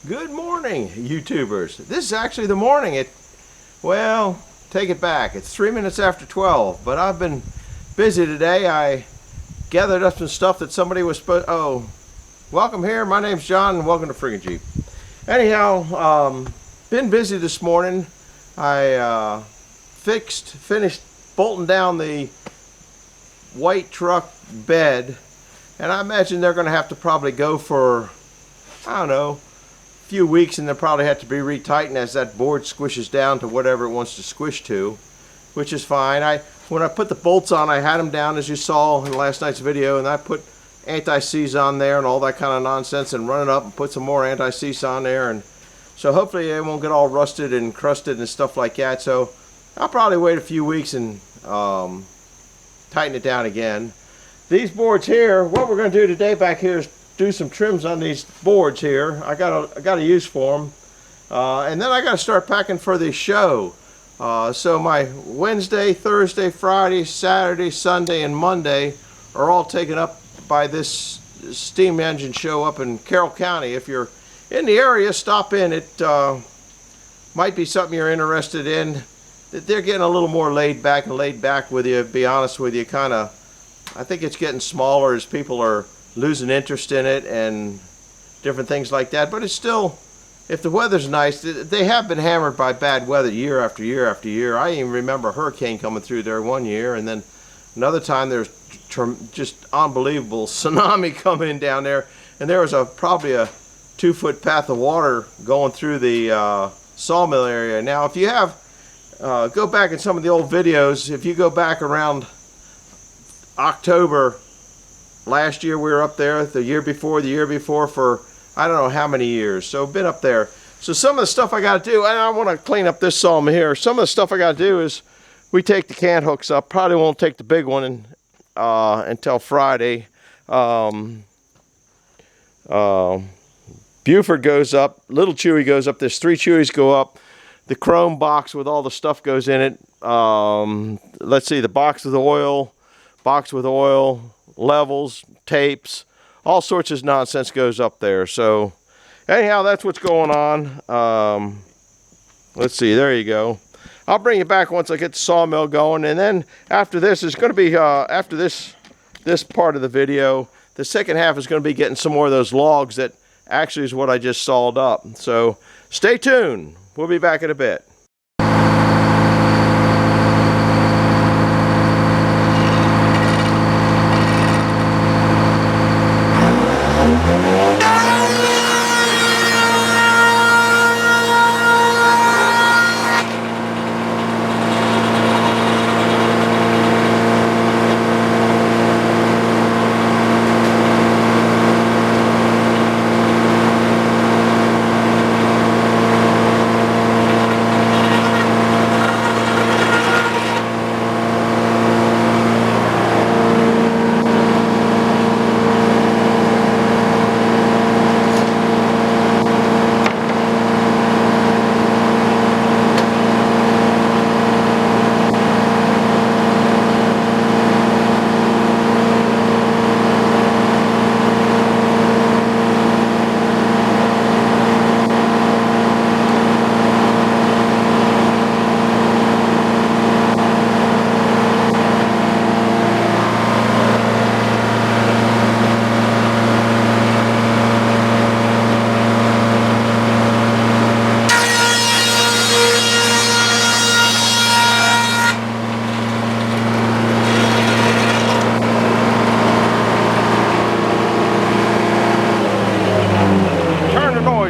Good morning, YouTubers. This is actually the morning. Well, take it back. It's 3 minutes after 12, but I've been busy today. I gathered up some stuff that somebody was supposed. Oh, welcome here. My name's John, and welcome to Friggin' Jeep. Anyhow, been busy this morning. I finished bolting down the white truck bed, and I imagine they're going to have to probably go for, I don't know, few weeks, and they'll probably have to be retightened as that board squishes down to whatever it wants to squish to, which is fine. When I put the bolts on, I had them down as you saw in last night's video, and I put anti-seize on there and all that kind of nonsense, and run it up and put some more anti-seize on there, and so hopefully they won't get all rusted and crusted and stuff like that. So I'll probably wait a few weeks and tighten it down again. These boards here, what we're going to do today back here is do some trims on these boards here. I got a use for them, and then I got to start packing for the show. So my Wednesday, Thursday, Friday, Saturday, Sunday, and Monday are all taken up by this steam engine show up in Carroll County. If you're in the area, stop in. It might be something you're interested in. They're getting a little more laid back with you, to be honest with you. I think it's getting smaller as people are losing interest in it and different things like that. But it's still, if the weather's nice, they have been hammered by bad weather year after year after year. I even remember a hurricane coming through there one year, and then another time there's just unbelievable tsunami coming down there, and there was probably a 2-foot path of water going through the sawmill area. Now if you have go back in some of the old videos, if you go back around October last year, we were up there, the year before for I don't know how many years. So been up there. So some of the stuff I got to do, and I want to clean up this sawmill here. Some of the stuff I got to do is we take the cant hooks up. Probably won't take the big one until Friday. Buford goes up, little Chewy goes up. There's 3 Chewies go up. The chrome box with all the stuff goes in it. Let's see, the box with oil, levels, tapes, all sorts of nonsense goes up there. So anyhow, that's what's going on. Let's see, there you go. I'll bring you back once I get the sawmill going, and then after this is going to be after this part of the video, the second half is going to be getting some more of those logs that actually is what I just sawed up. So stay tuned. We'll be back in a bit.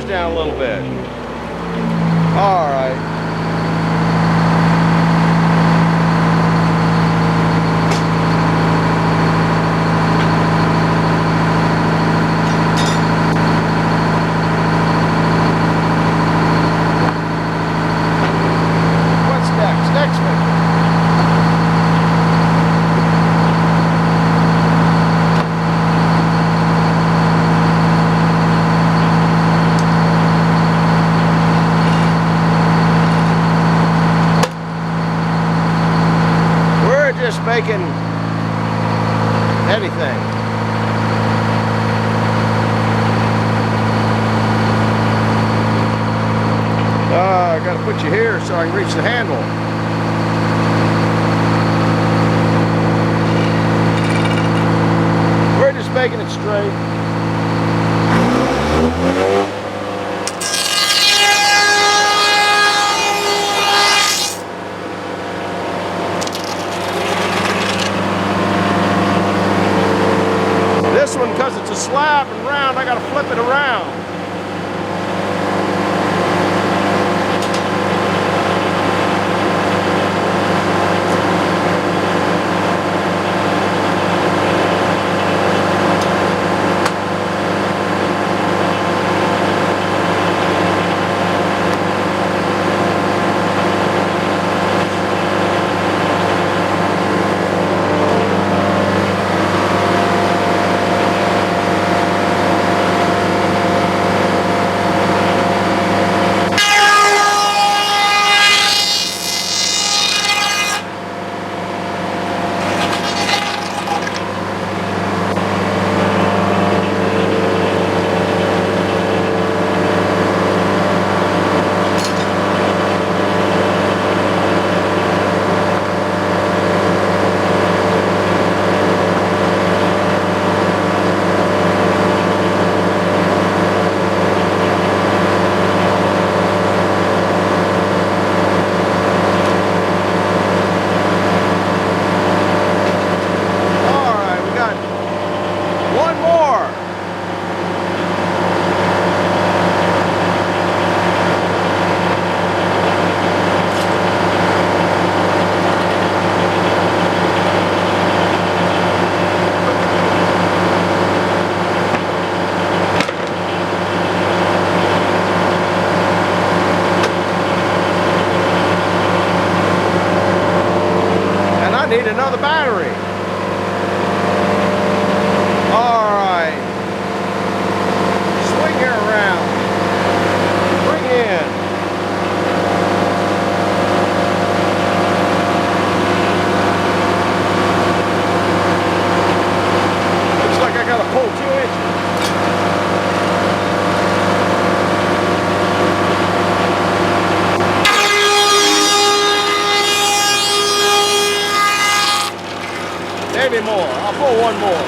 Down a little bit. All right. What's next? Next one. Making anything. gotta put you here so I can reach the handle. We're just making it straight. This one, because it's a slab and round, I gotta flip it around. Need another battery. All right. Swing her around. Bring in. Looks like I gotta pull 2 inches. Maybe more. I'll pull 1 more.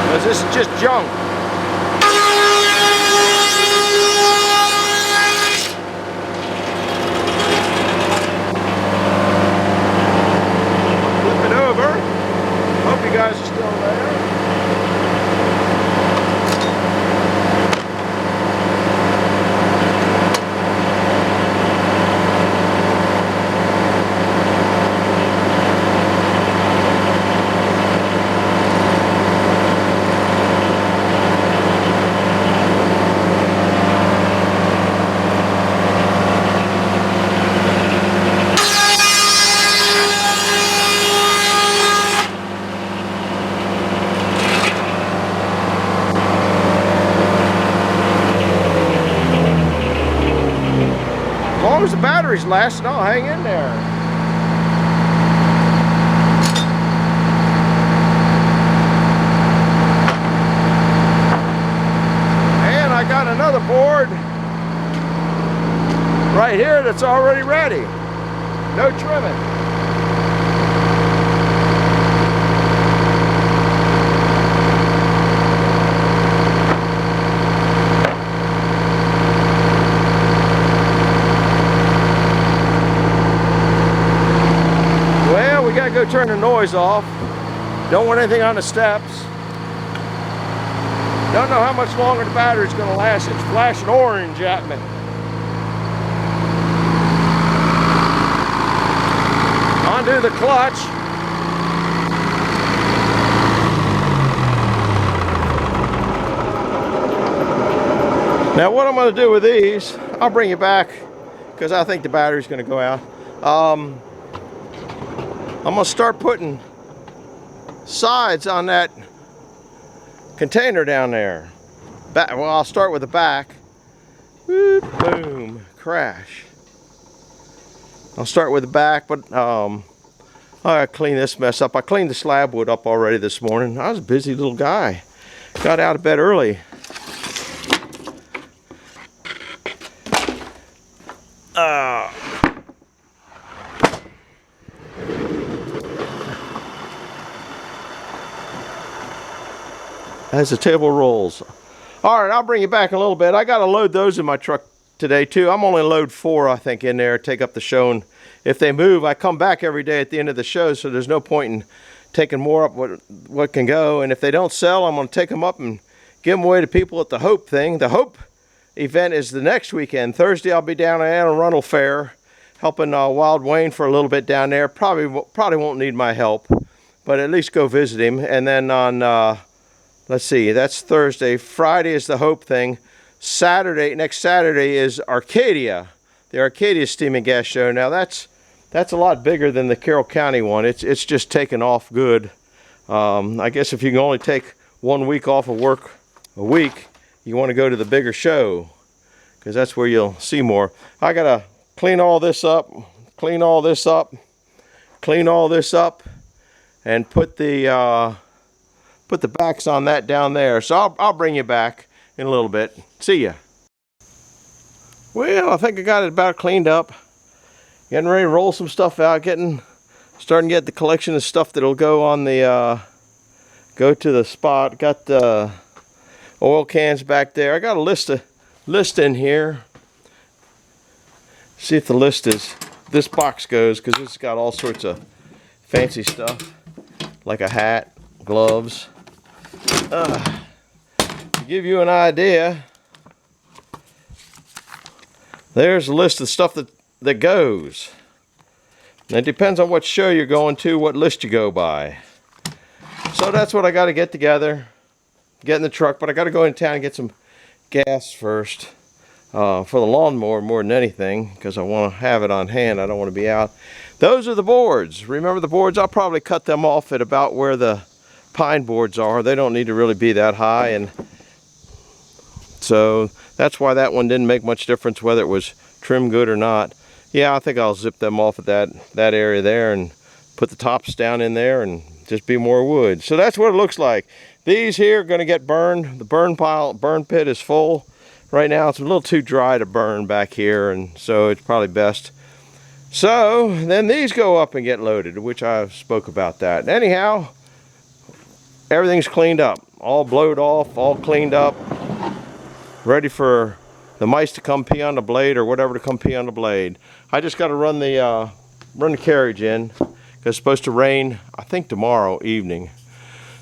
Because this is just junk. Flip it over. Hope you guys are still there. As long as the battery's lasting, I'll hang in there. And I got another board right here that's already ready. No trimming. We gotta go turn the noise off. Don't want anything on the steps. Don't know how much longer the battery's gonna last. It's flashing orange at me. Undo the clutch. Now what I'm gonna do with these, I'll bring you back because I think the battery's gonna go out. I'm gonna start putting sides on that container down there. Well, I'll start with the back. Whoop, boom, crash. I'll start with the back, but I gotta clean this mess up. I cleaned the slab wood up already this morning. I was a busy little guy. Got out of bed early. As the table rolls. All right, I'll bring you back in a little bit. I got to load those in my truck today too. I'm only load 4, I think, in there. Take up the show, and if they move, I come back every day at the end of the show, so there's no point in taking more up what can go. And if they don't sell, I'm going to take them up and give them away to people at the Hope thing. The Hope event is the next weekend. Thursday, I'll be down at Anne Arundel Fair, helping Wild Wayne for a little bit down there. Probably won't need my help, but at least go visit him. And then on let's see, that's Thursday. Friday is the Hope thing. Next Saturday is Arcadia, the Arcadia Steam and Gas Show. Now that's a lot bigger than the Carroll County one. It's just taken off good. I guess if you can only take 1 week off of work a week, you want to go to the bigger show, because that's where you'll see more. I gotta clean all this up, clean all this up, clean all this up, and put the backs on that down there. So I'll bring you back in a little bit. See ya. Well, I think I got it about cleaned up. Getting ready to roll some stuff out. Starting to get the collection of stuff that'll go on the go to the spot. Got the oil cans back there. I got a list in here. See if the list is this box goes, because it's got all sorts of fancy stuff like a hat, gloves. To give you an idea, there's a list of stuff that goes. And it depends on what show you're going to, what list you go by. So that's what I got to get together, get in the truck, but I got to go in town and get some gas first for the lawnmower more than anything, because I want to have it on hand. I don't want to be out. Those are the boards. Remember the boards? I'll probably cut them off at about where the pine boards are. They don't need to really be that high, and so that's why that one didn't make much difference whether it was trimmed good or not. Yeah, I think I'll zip them off at that area there and put the tops down in there and just be more wood. So that's what it looks like. These here are going to get burned. The burn pit is full right now. It's a little too dry to burn back here, and so it's probably best. So then these go up and get loaded, which I spoke about that. Anyhow, everything's cleaned up, all blowed off, all cleaned up, ready for the mice to come pee on the blade or whatever to come pee on the blade. I just got to run the carriage in, because it's supposed to rain, I think, tomorrow evening.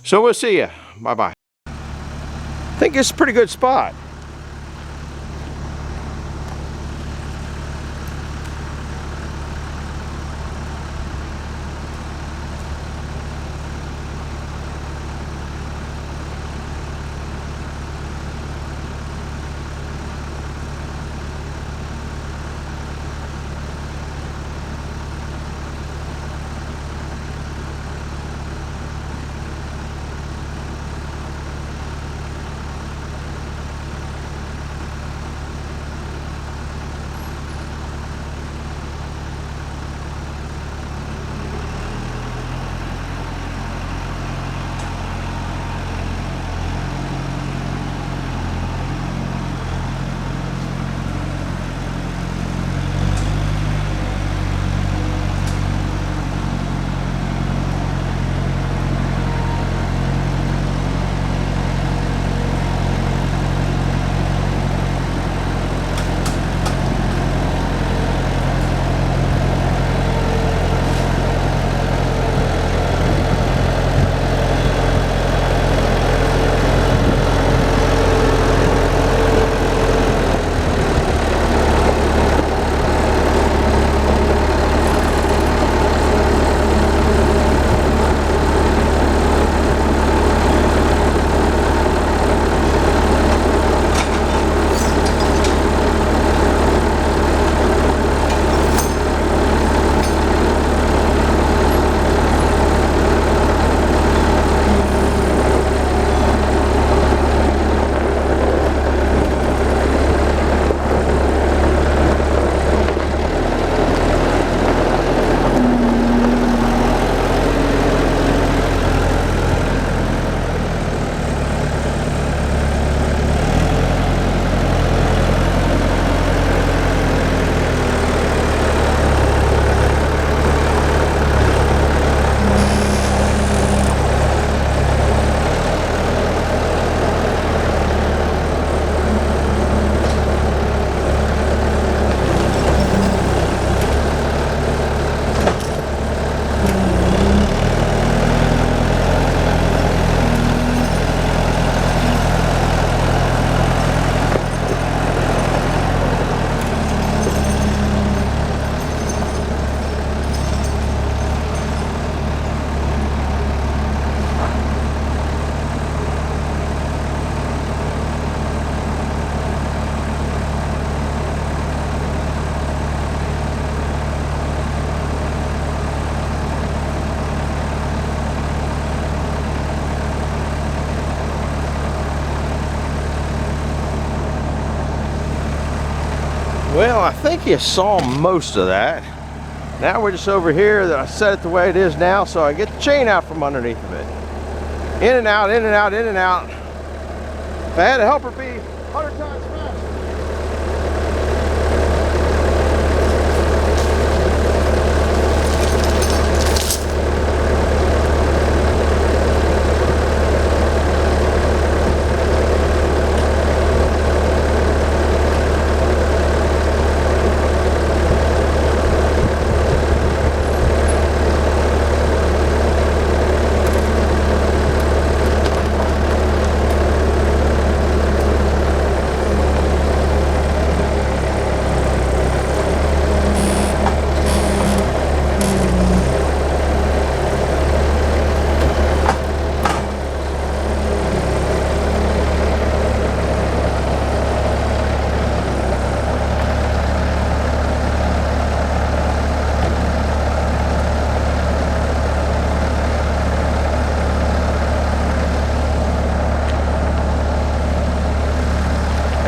So we'll see ya. Bye-bye. I think it's a pretty good spot. Well, I think you saw most of that. Now we're just over here. That I set it the way it is now, so I get the chain out from underneath of it. In and out, in and out, in and out. If I had a helper be 100 times faster.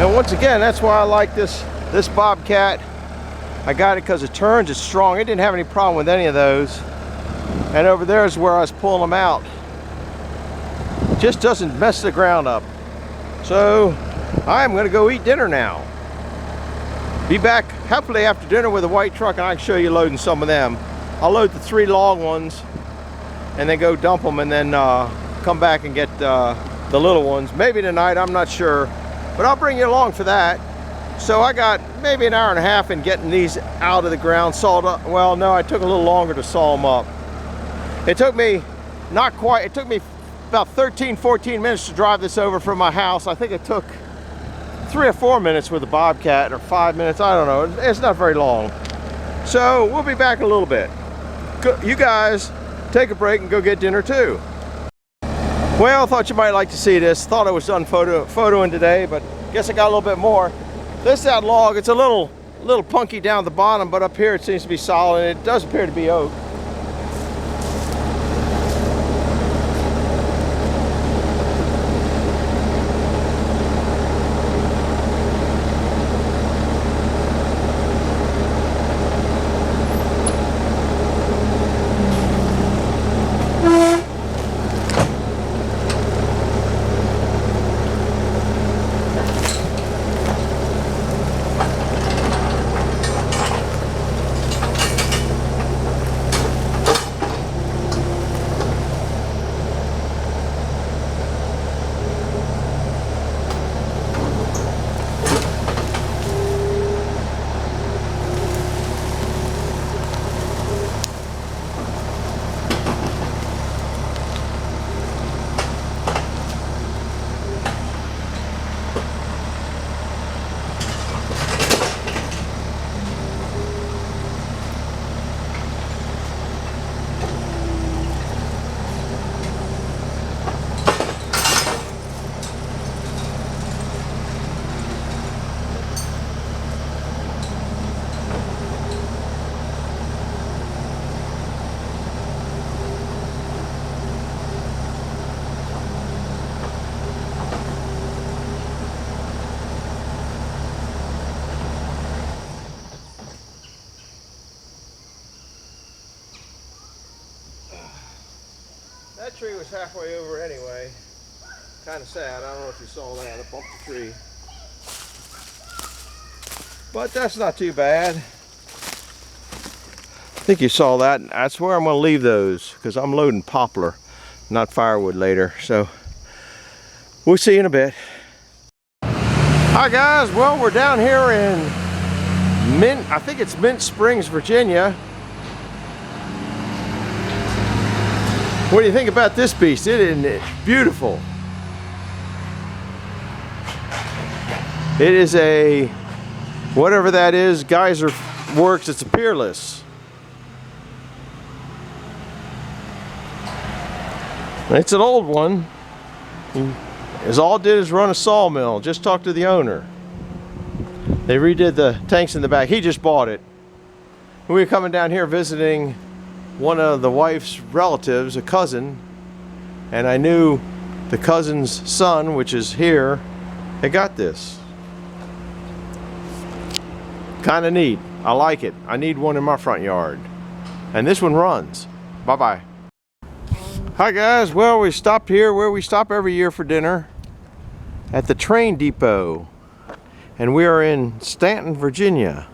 And once again, that's why I like this Bobcat. I got it because it turns, it's strong. It didn't have any problem with any of those. And over there is where I was pulling them out. Just doesn't mess the ground up. So I'm gonna go eat dinner now. Be back happily after dinner with a white truck, and I can show you loading some of them. I'll load the 3 long ones and then go dump them, and then come back and get the little ones. Maybe tonight, I'm not sure. But I'll bring you along for that. So I got maybe an hour and a half in getting these out of the ground, sawed up. Well, no, it took a little longer to saw them up. It took me not quite, it took me about 13, 14 minutes to drive this over from my house. I think it took 3 or 4 minutes with the Bobcat, or 5 minutes, I don't know. It's not very long. So we'll be back in a little bit. You guys take a break and go get dinner too. Well, I thought you might like to see this. Thought I was done photoing today, but guess I got a little bit more. This that log, it's a little punky down at the bottom, but up here it seems to be solid, and it does appear to be oak. That tree was halfway over anyway. Kind of sad. I don't know if you saw that. I bumped the tree. But that's not too bad. I think you saw that. That's where I'm going to leave those, because I'm loading poplar, not firewood later. So we'll see you in a bit. Hi guys. Well, we're down here in I think it's Mint Springs, Virginia. What do you think about this beast? Isn't it beautiful? It is a, whatever that is, Geyser Works. It's a Peerless. It's an old one. All it did is run a sawmill. Just talked to the owner. They redid the tanks in the back. He just bought it. We were coming down here visiting one of the wife's relatives, a cousin, and I knew the cousin's son, which is here, had got this. Kind of neat. I like it. I need one in my front yard. And this one runs. Bye-bye. Hi guys, well, we stopped here where we stop every year for dinner at the train depot. And we are in Stanton, Virginia.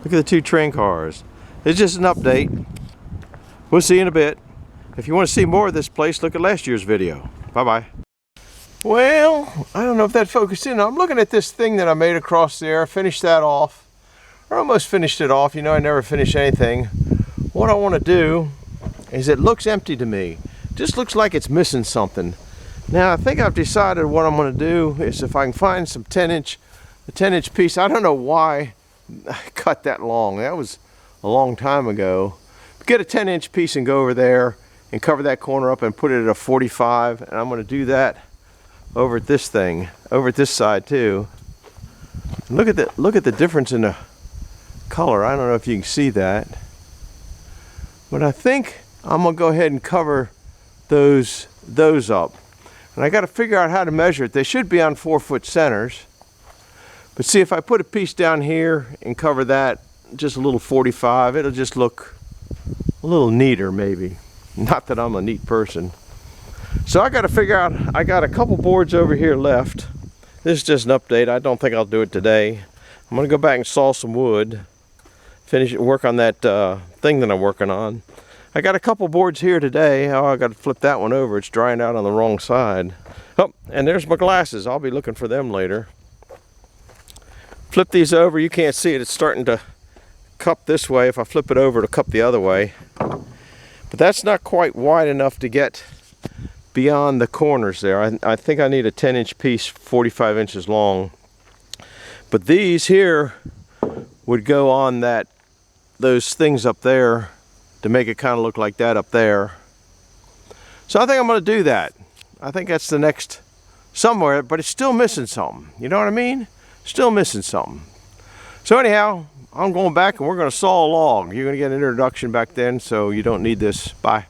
Look at the two train cars. It's just an update. We'll see you in a bit. If you want to see more of this place, look at last year's video. Bye-bye. Well, I don't know if that focused in. I'm looking at this thing that I made across there. I finished that off. Or almost finished it off. You know, I never finish anything. What I want to do is, it looks empty to me. Just looks like it's missing something. Now, I think I've decided what I'm going to do is, if I can find some 10-inch piece. I don't know why I cut that long. That was a long time ago. Get a 10-inch piece and go over there and cover that corner up and put it at a 45. And I'm going to do that over at this thing, over at this side too. Look at the difference in the color. I don't know if you can see that, but I think I'm gonna go ahead and cover those up. And I got to figure out how to measure it. They should be on 4-foot centers. But see, if I put a piece down here and cover that just a little 45, it'll just look a little neater maybe. Not that I'm a neat person. So I got to figure out, I got a couple boards over here left. This is just an update. I don't think I'll do it today. I'm going to go back and saw some wood. Finish it, work on that thing that I'm working on. I got a couple boards here today. Oh, I got to flip that one over. It's drying out on the wrong side. Oh, and there's my glasses. I'll be looking for them later. Flip these over. You can't see it. It's starting to cup this way. If I flip it over, it'll cup the other way. But that's not quite wide enough to get beyond the corners there. I think I need a 10-inch piece, 45 inches long. But these here would go on those things up there to make it kind of look like that up there. So I think I'm going to do that. I think that's the next somewhere, but it's still missing something. You know what I mean? Still missing something. So anyhow, I'm going back and we're going to saw a log. You're going to get an introduction back then, so you don't need this. Bye.